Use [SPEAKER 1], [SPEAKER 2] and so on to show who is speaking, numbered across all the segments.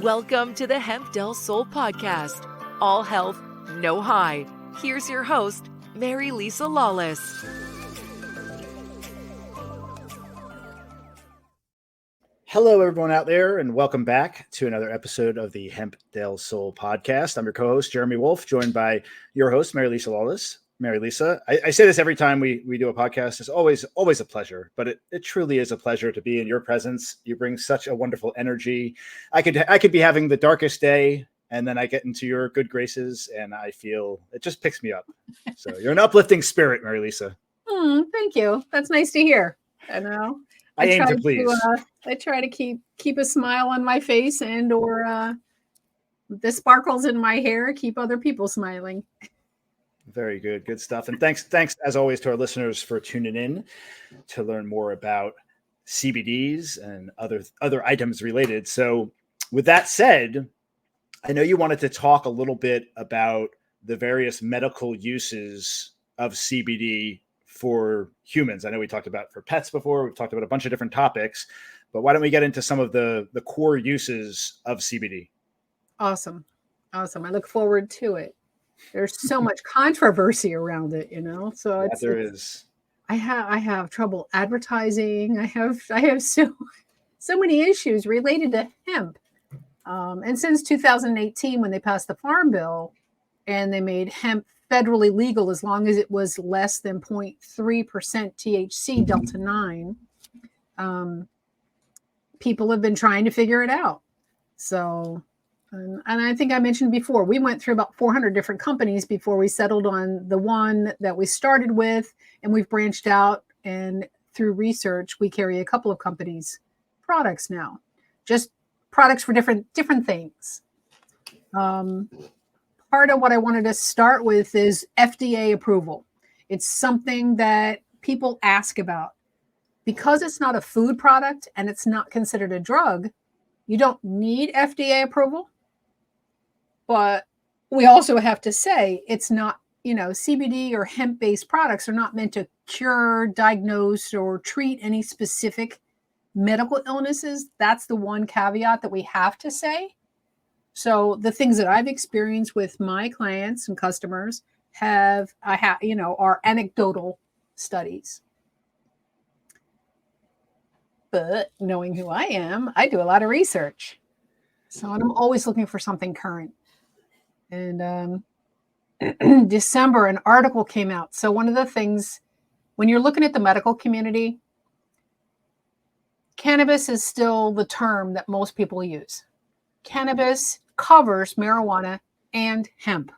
[SPEAKER 1] Welcome to the Hemp Del Soul podcast. All health, no high. Here's your host, Marilisa Lawless.
[SPEAKER 2] Hello, everyone out there, and welcome back to another episode of the Hemp Del Soul podcast. I'm your co-host, Jeremy Wolf, joined by your host, Marilisa Lawless. Marilisa, I say this every time we do a podcast. It's always a pleasure, but it truly is a pleasure to be in your presence. You bring such a wonderful energy. I could be having the darkest day, and then I get into your good graces, and I feel it just picks me up. So you're an uplifting spirit, Marilisa.
[SPEAKER 3] Thank you. That's nice to hear. I know.
[SPEAKER 2] I aim to please.
[SPEAKER 3] I try to keep a smile on my face or the sparkles in my hair, keep other people smiling.
[SPEAKER 2] Very good. Good stuff. And thanks as always to our listeners for tuning in to learn more about CBDs and other items related. So with that said, I know you wanted to talk a little bit about the various medical uses of CBD for humans. I know we talked about for pets before. We've talked about a bunch of different topics, but why don't we get into some of the core uses of CBD?
[SPEAKER 3] Awesome. I look forward to it. There's so much controversy around it, So
[SPEAKER 2] there is.
[SPEAKER 3] I have trouble advertising. I have so many issues related to hemp. And since 2018, when they passed the Farm Bill and they made hemp federally legal as long as it was less than 0.3% THC Delta 9, people have been trying to figure it out. So. And I think I mentioned before, we went through about 400 different companies before we settled on the one that we started with, and we've branched out. And through research, we carry a couple of companies' products now, just products for different things. Part of what I wanted to start with is FDA approval. It's something that people ask about. Because it's not a food product and it's not considered a drug, you don't need FDA approval. But we also have to say it's not, CBD or hemp-based products are not meant to cure, diagnose, or treat any specific medical illnesses. That's the one caveat that we have to say. So the things that I've experienced with my clients and customers are anecdotal studies. But knowing who I am, I do a lot of research. So I'm always looking for something current. And December, an article came out. So one of the things, when you're looking at the medical community, cannabis is still the term that most people use. Cannabis covers marijuana and hemp.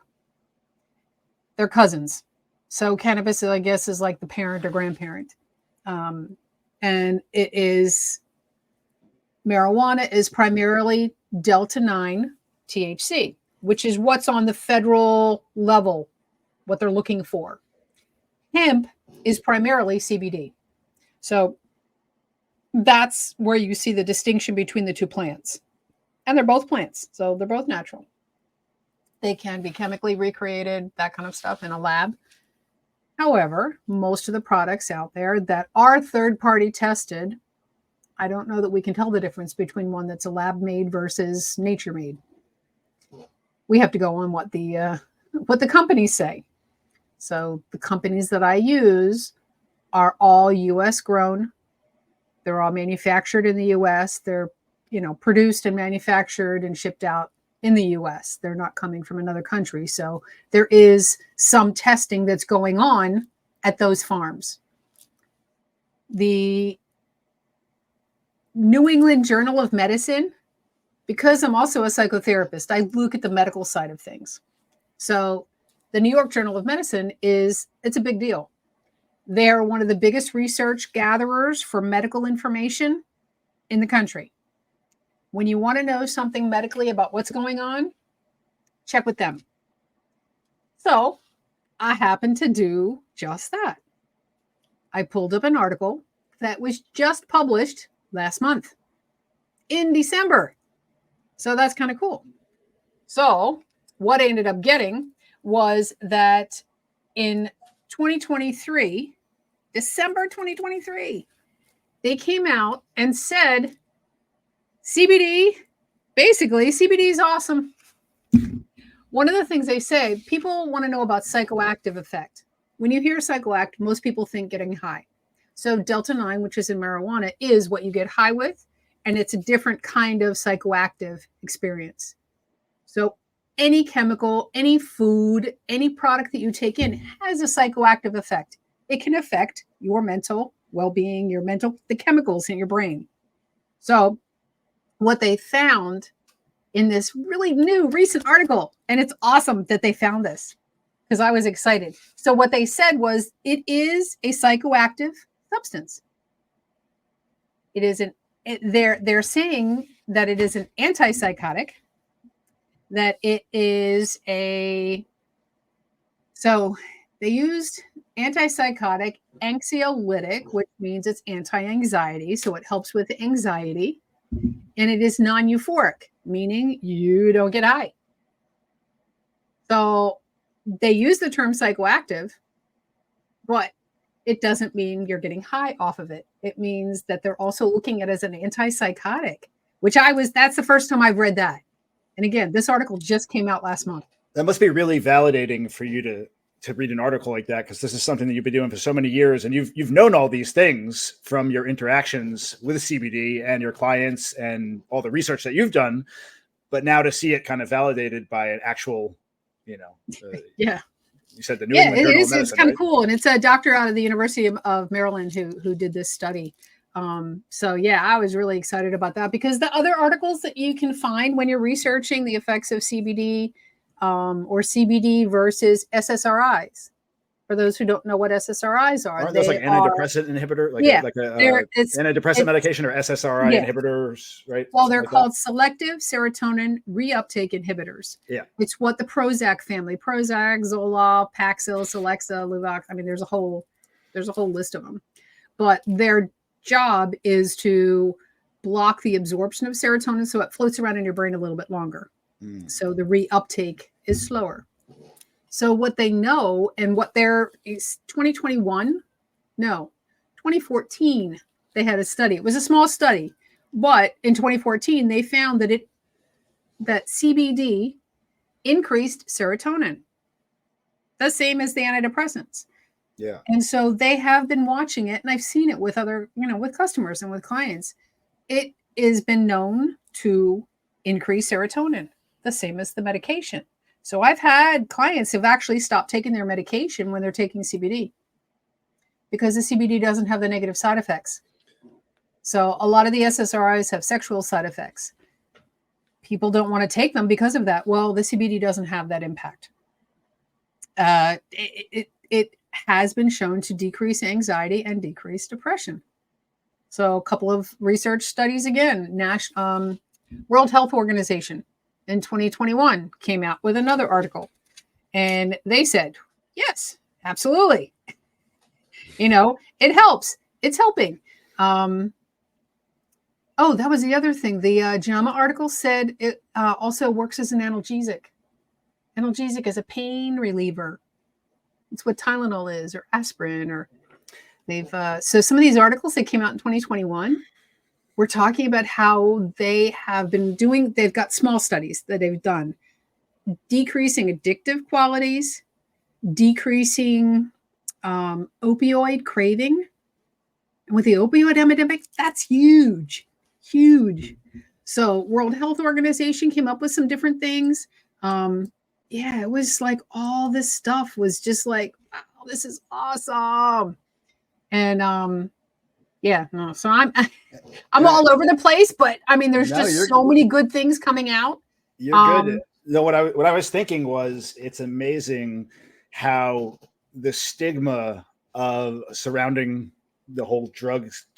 [SPEAKER 3] They're cousins. So cannabis, I guess, is like the parent or grandparent. And marijuana is primarily Delta 9 THC, which is what's on the federal level, what they're looking for. Hemp is primarily CBD. So that's where you see the distinction between the two plants. And they're both plants, so they're both natural. They can be chemically recreated, that kind of stuff in a lab. However, most of the products out there that are third-party tested, I don't know that we can tell the difference between one that's a lab-made versus nature-made. We have to go on what the companies say. So the companies that I use are all U.S. grown. They're all manufactured in the U.S. They're, produced and manufactured and shipped out in the U.S. They're not coming from another country. So there is some testing that's going on at those farms. The New England Journal of Medicine, because I'm also a psychotherapist, I look at the medical side of things. So the New York Journal of Medicine it's a big deal. They're one of the biggest research gatherers for medical information in the country. When you want to know something medically about what's going on, check with them. So I happened to do just that. I pulled up an article that was just published last month in December. So that's kind of cool. So what I ended up getting was that in 2023, December 2023, they came out and said CBD, basically, CBD is awesome. One of the things they say, people want to know about psychoactive effect. When you hear psychoactive, most people think getting high. So Delta 9, which is in marijuana, is what you get high with, and it's a different kind of psychoactive experience. So any chemical, any food, any product that you take in has a psychoactive effect. It can affect your mental well-being, the chemicals in your brain. So what they found in this really new recent article, and it's awesome that they found this because I was excited. So what they said was it is a psychoactive substance. It is they're saying that it is an antipsychotic, that it is so they used antipsychotic, anxiolytic, which means it's anti-anxiety, so it helps with anxiety, and it is non-euphoric, meaning you don't get high. So they use the term psychoactive, but it doesn't mean you're getting high off of it. It means that they're also looking at it as an antipsychotic, that's the first time I've read that. And again, this article just came out last month.
[SPEAKER 2] That must be really validating for you to read an article like that, because this is something that you've been doing for so many years, and you've known all these things from your interactions with CBD and your clients and all the research that you've done. But now to see it kind of validated by an actual,
[SPEAKER 3] yeah.
[SPEAKER 2] You said the New England Journal of Medicine,
[SPEAKER 3] it's kind of
[SPEAKER 2] right?
[SPEAKER 3] cool, and it's a doctor out of the University of Maryland who did this study. So yeah, I was really excited about that because the other articles that you can find when you're researching the effects of CBD or CBD versus SSRIs. For those who don't know what SSRIs are,
[SPEAKER 2] Aren't those like antidepressant inhibitor, antidepressant medication or SSRI inhibitors, right?
[SPEAKER 3] Well, they're called selective serotonin reuptake inhibitors.
[SPEAKER 2] Yeah,
[SPEAKER 3] it's what the Prozac family: Prozac, Zoloft, Paxil, Celexa, Luvox. I mean, there's a whole list of them, but their job is to block the absorption of serotonin so it floats around in your brain a little bit longer. So the reuptake is slower. So what they know and what is 2014, they had a study. It was a small study, but in 2014, they found that CBD increased serotonin, the same as the antidepressants.
[SPEAKER 2] Yeah.
[SPEAKER 3] And so they have been watching it, and I've seen it with other, with customers and with clients. It has been known to increase serotonin, the same as the medication. So I've had clients who've actually stopped taking their medication when they're taking CBD because the CBD doesn't have the negative side effects. So a lot of the SSRIs have sexual side effects. People don't want to take them because of that. Well, the CBD doesn't have that impact. It has been shown to decrease anxiety and decrease depression. So a couple of research studies again, World Health Organization in 2021 came out with another article, and they said, yes, absolutely. It helps. It's helping. That was the other thing. The JAMA article said it also works as an analgesic. Analgesic is a pain reliever. It's what Tylenol is, or aspirin, or so some of these articles that came out in 2021, we're talking about how they have been they've got small studies that they've done, decreasing addictive qualities, decreasing opioid craving. And with the opioid epidemic, that's huge, huge. So World Health Organization came up with some different things. It was like all this stuff was just like, wow, this is awesome. And so I'm all over the place, but I mean, there's just so many good things coming out.
[SPEAKER 2] You're good. No, what I was thinking was, it's amazing how the stigma of surrounding the whole drugs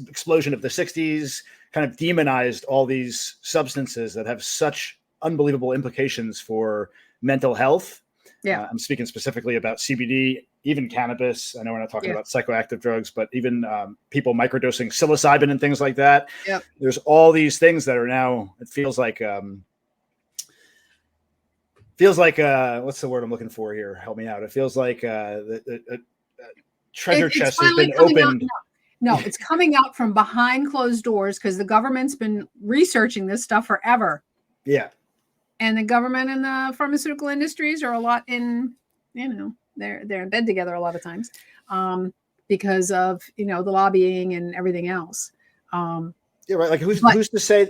[SPEAKER 2] explosion of the 60s kind of demonized all these substances that have such unbelievable implications for mental health.
[SPEAKER 3] Yeah.
[SPEAKER 2] I'm speaking specifically about CBD, even cannabis. I know we're not talking about psychoactive drugs, but even people microdosing psilocybin and things like that.
[SPEAKER 3] Yep.
[SPEAKER 2] There's all these things that are now, it feels like what's the word I'm looking for here? Help me out. It feels like the treasure chest has been opened.
[SPEAKER 3] No, it's coming out from behind closed doors because the government's been researching this stuff forever.
[SPEAKER 2] Yeah.
[SPEAKER 3] And the government and the pharmaceutical industries are a lot in, they're in bed together a lot of times because of, the lobbying and everything else.
[SPEAKER 2] Yeah, right. Like who's to say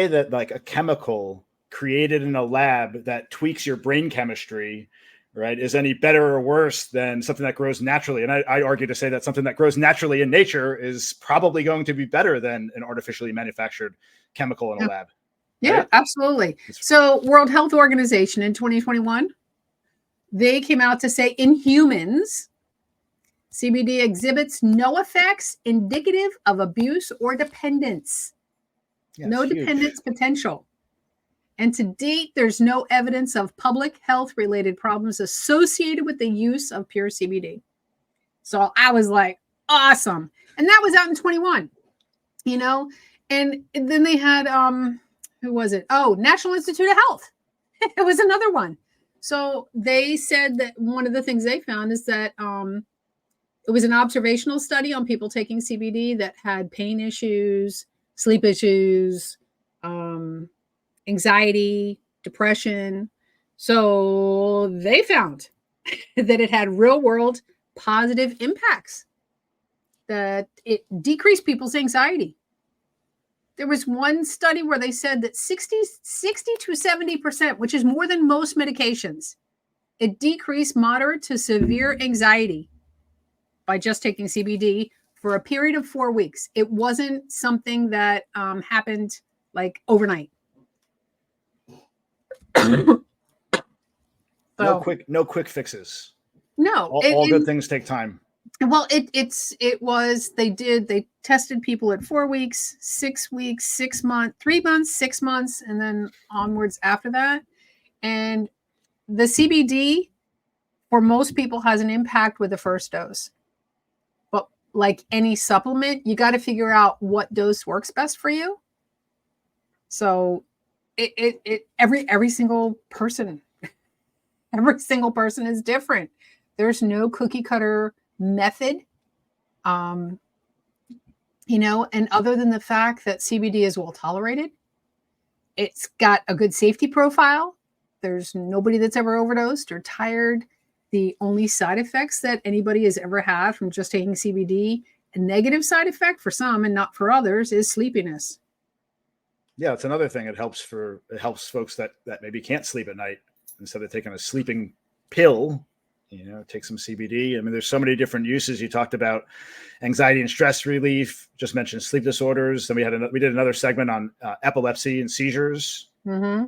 [SPEAKER 2] that like a chemical created in a lab that tweaks your brain chemistry, right, is any better or worse than something that grows naturally? And I argue to say that something that grows naturally in nature is probably going to be better than an artificially manufactured chemical in a lab.
[SPEAKER 3] Yeah,
[SPEAKER 2] right?
[SPEAKER 3] Absolutely. So World Health Organization in 2021, they came out to say in humans, CBD exhibits no effects indicative of abuse or dependence.
[SPEAKER 2] Yeah,
[SPEAKER 3] No dependence potential. And to date, there's no evidence of public health related problems associated with the use of pure CBD. So I was like, awesome. And that was out in 21, and then they had, who was it? Oh, National Institute of Health. It was another one. So they said that one of the things they found is that it was an observational study on people taking CBD that had pain issues, sleep issues, anxiety, depression. So they found that it had real world positive impacts, that it decreased people's anxiety. There was one study where they said that 60 to 70%, which is more than most medications, it decreased moderate to severe anxiety by just taking CBD for a period of 4 weeks. It wasn't something that happened like overnight.
[SPEAKER 2] No quick fixes.
[SPEAKER 3] No,
[SPEAKER 2] all good things take time.
[SPEAKER 3] Well, they tested people at 4 weeks, 6 weeks, 6 months, 3 months, 6 months, and then onwards after that. And the CBD for most people has an impact with the first dose. But like any supplement, you got to figure out what dose works best for you. So every single person is different. There's no cookie cutter method, and other than the fact that CBD is well tolerated, it's got a good safety profile. There's nobody that's ever overdosed or tired. The only side effects that anybody has ever had from just taking CBD, a negative side effect for some and not for others, is sleepiness.
[SPEAKER 2] Yeah, it's another thing. It helps folks that maybe can't sleep at night. Instead of taking a sleeping pill, take some CBD. I mean, there's so many different uses. You talked about anxiety and stress relief, just mentioned sleep disorders. Then we did another segment on epilepsy and seizures.
[SPEAKER 3] Mm-hmm.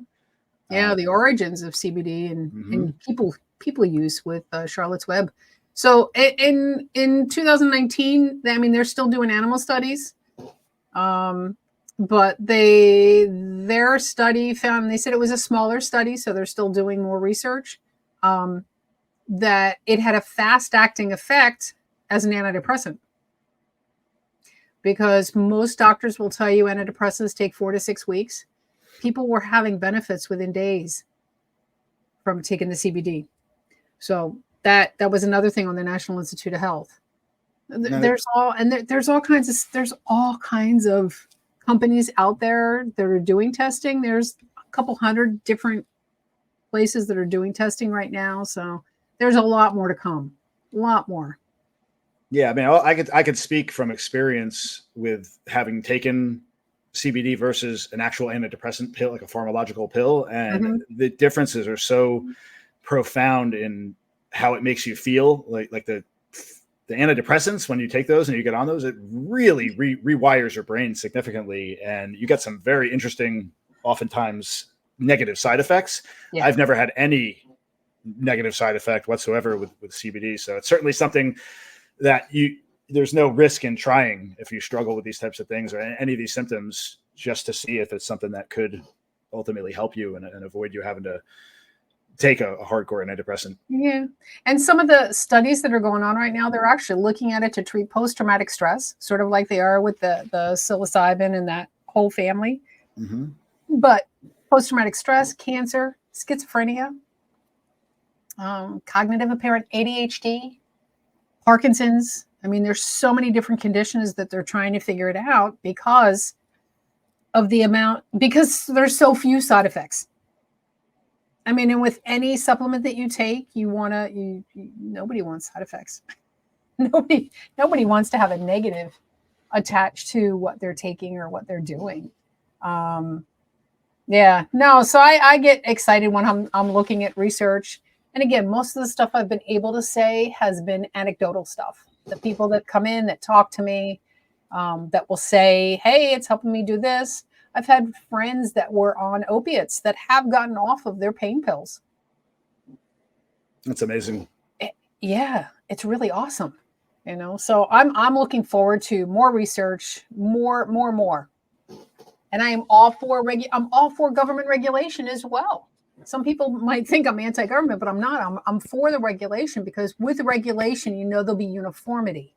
[SPEAKER 3] Yeah, the origins of CBD and people use with Charlotte's Web. So in 2019, they're still doing animal studies. But their study found, they said it was a smaller study, so they're still doing more research, that it had a fast-acting effect as an antidepressant. Because most doctors will tell you antidepressants take 4 to 6 weeks. People were having benefits within days from taking the CBD. So that was another thing on the National Institute of Health. There's all kinds of companies out there that are doing testing. There's a couple hundred different places that are doing testing right now. So there's a lot more to come. A lot more.
[SPEAKER 2] Yeah, I mean, I could speak from experience with having taken CBD versus an actual antidepressant pill, like a pharmacological pill, and the differences are so profound in how it makes you feel. Like the antidepressants, when you take those and you get on those, it really rewires your brain significantly, and you get some very interesting, oftentimes negative side effects. Yeah. I've never had any negative side effect whatsoever with CBD, so it's certainly something that there's no risk in trying if you struggle with these types of things or any of these symptoms, just to see if it's something that could ultimately help you and avoid you having to take a hardcore antidepressant.
[SPEAKER 3] Yeah. And some of the studies that are going on right now, they're actually looking at it to treat post-traumatic stress, sort of like they are with the psilocybin and that whole family. Mm-hmm. But post-traumatic stress, cancer, schizophrenia, cognitive impairment, ADHD, Parkinson's, I mean, there's so many different conditions that they're trying to figure it out because of the amount, because there's so few side effects. I mean, and with any supplement that you take, nobody wants side effects. Nobody wants to have a negative attached to what they're taking or what they're doing. Yeah, no. So I get excited when I'm looking at research. And again, most of the stuff I've been able to say has been anecdotal stuff. The people that come in that talk to me, that will say, "Hey, it's helping me do this." I've had friends that were on opiates that have gotten off of their pain pills.
[SPEAKER 2] That's amazing.
[SPEAKER 3] Yeah, it's really awesome. So I'm looking forward to more research, more. And I am all for I'm all for government regulation as well. Some people might think I'm anti-government, but I'm not. I'm for the regulation, because with regulation, there'll be uniformity.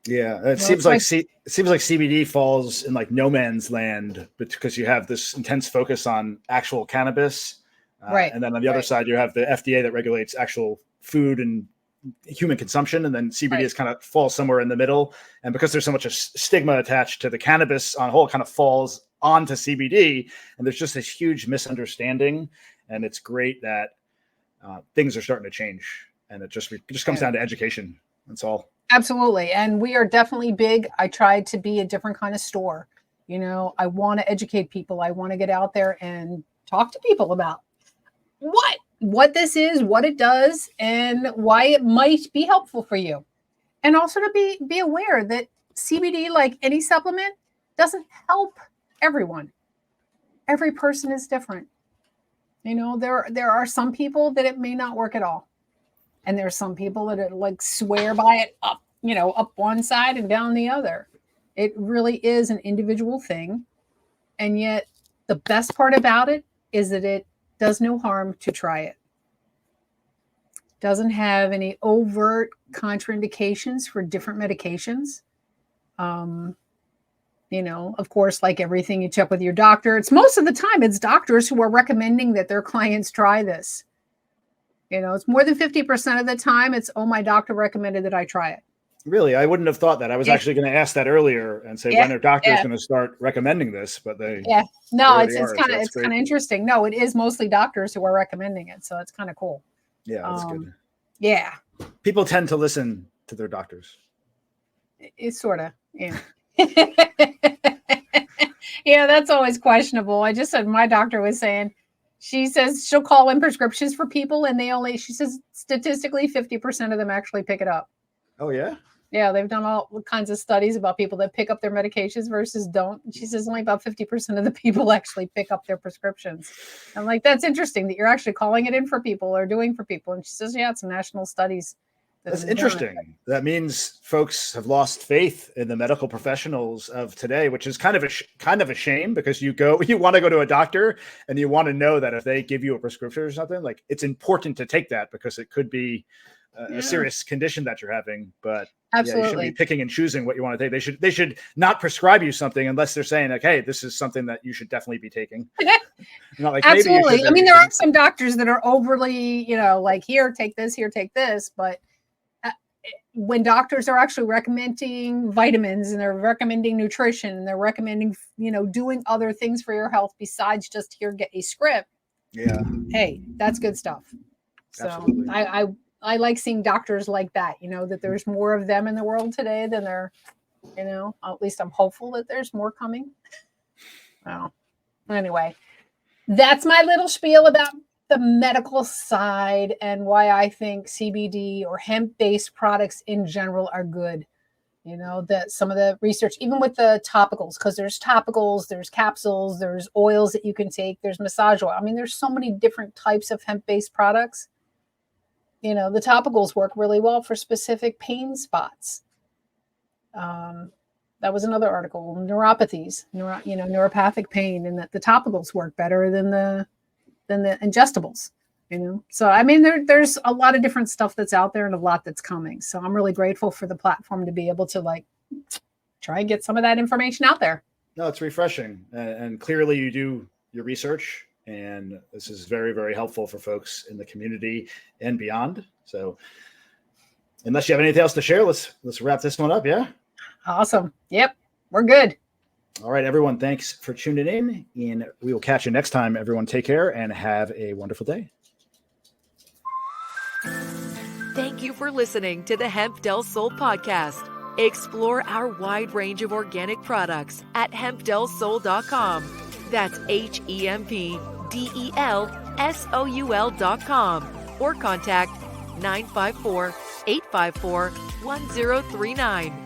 [SPEAKER 2] Yeah, it seems like CBD falls in like no man's land, because you have this intense focus on actual cannabis,
[SPEAKER 3] right?
[SPEAKER 2] And then on the other side, you have the FDA that regulates actual food and human consumption, and then CBD is kind of falls somewhere in the middle. And because there's so much stigma attached to the cannabis on whole, kind of falls onto CBD, and there's just this huge misunderstanding. And it's great that things are starting to change, and it just comes down to education. That's all.
[SPEAKER 3] Absolutely. And we are definitely big. I try to be a different kind of store. I want to educate people. I want to get out there and talk to people about what this is, what it does, and why it might be helpful for you. And also to be aware that CBD, like any supplement, doesn't help everyone. Every person is different. There are some people that it may not work at all. And there's some people that like swear by it up one side and down the other. It really is an individual thing. And yet the best part about it is that it does no harm to try it. Doesn't have any overt contraindications for different medications. Of course, like everything, you check with your doctor. It's most of the time, it's doctors who are recommending that their clients try this. It's more than 50% of the time, it's, oh, my doctor recommended that I try it.
[SPEAKER 2] Really? I wouldn't have thought that. I was actually going to ask that earlier and say, when are doctors going to start recommending this? But
[SPEAKER 3] no, it's kind of interesting. No, it is mostly doctors who are recommending it. So it's kind of cool.
[SPEAKER 2] Yeah, that's good.
[SPEAKER 3] Yeah.
[SPEAKER 2] People tend to listen to their doctors.
[SPEAKER 3] It's sort of, yeah. Yeah, that's always questionable. I just said my doctor was saying, she says she'll call in prescriptions for people, and she says statistically 50% of them actually pick it up.
[SPEAKER 2] Oh, yeah?
[SPEAKER 3] Yeah, they've done all kinds of studies about people that pick up their medications versus don't. She says only about 50% of the people actually pick up their prescriptions. I'm like, that's interesting that you're actually calling it in for people or doing for people. And she says, yeah, it's national studies.
[SPEAKER 2] That's interesting. That means folks have lost faith in the medical professionals of today, which is kind of a shame, because you want to go to a doctor and you want to know that if they give you a prescription or something, like, it's important to take that, because it could be a serious condition that you're having. But
[SPEAKER 3] absolutely,
[SPEAKER 2] you shouldn't be picking and choosing what you want to take. They should not prescribe you something unless they're saying, like, hey, this is something that you should definitely be taking. Like,
[SPEAKER 3] absolutely. I mean, there are some doctors that are overly, like, here, take this, but when doctors are actually recommending vitamins, and they're recommending nutrition, and they're recommending, doing other things for your health besides just here, get a script.
[SPEAKER 2] Yeah.
[SPEAKER 3] Hey, that's good stuff. So absolutely. I like seeing doctors like that, that there's more of them in the world today than there, at least I'm hopeful that there's more coming. Well, anyway, that's my little spiel about the medical side and why I think CBD or hemp-based products in general are good. That some of the research, even with the topicals, because there's topicals, there's capsules, there's oils that you can take, there's massage oil. I mean, there's so many different types of hemp-based products. The topicals work really well for specific pain spots. That was another article, neuropathies, neuropathic pain, and that the topicals work better than the ingestibles. So I mean, there's a lot of different stuff that's out there and a lot that's coming. So I'm really grateful for the platform to be able to try and get some of that information out there.
[SPEAKER 2] No, it's refreshing, and clearly you do your research, and this is very, very helpful for folks in the community and beyond. So unless you have anything else to share, let's wrap this one up. Yeah.
[SPEAKER 3] Awesome. Yep. We're good.
[SPEAKER 2] All right, everyone. Thanks for tuning in, and we will catch you next time. Everyone, take care and have a wonderful day.
[SPEAKER 1] Thank you for listening to the Hemp Del Soul podcast. Explore our wide range of organic products at hempdelsoul.com. That's HEMPDELSOUL.com, or contact 954-854-1039.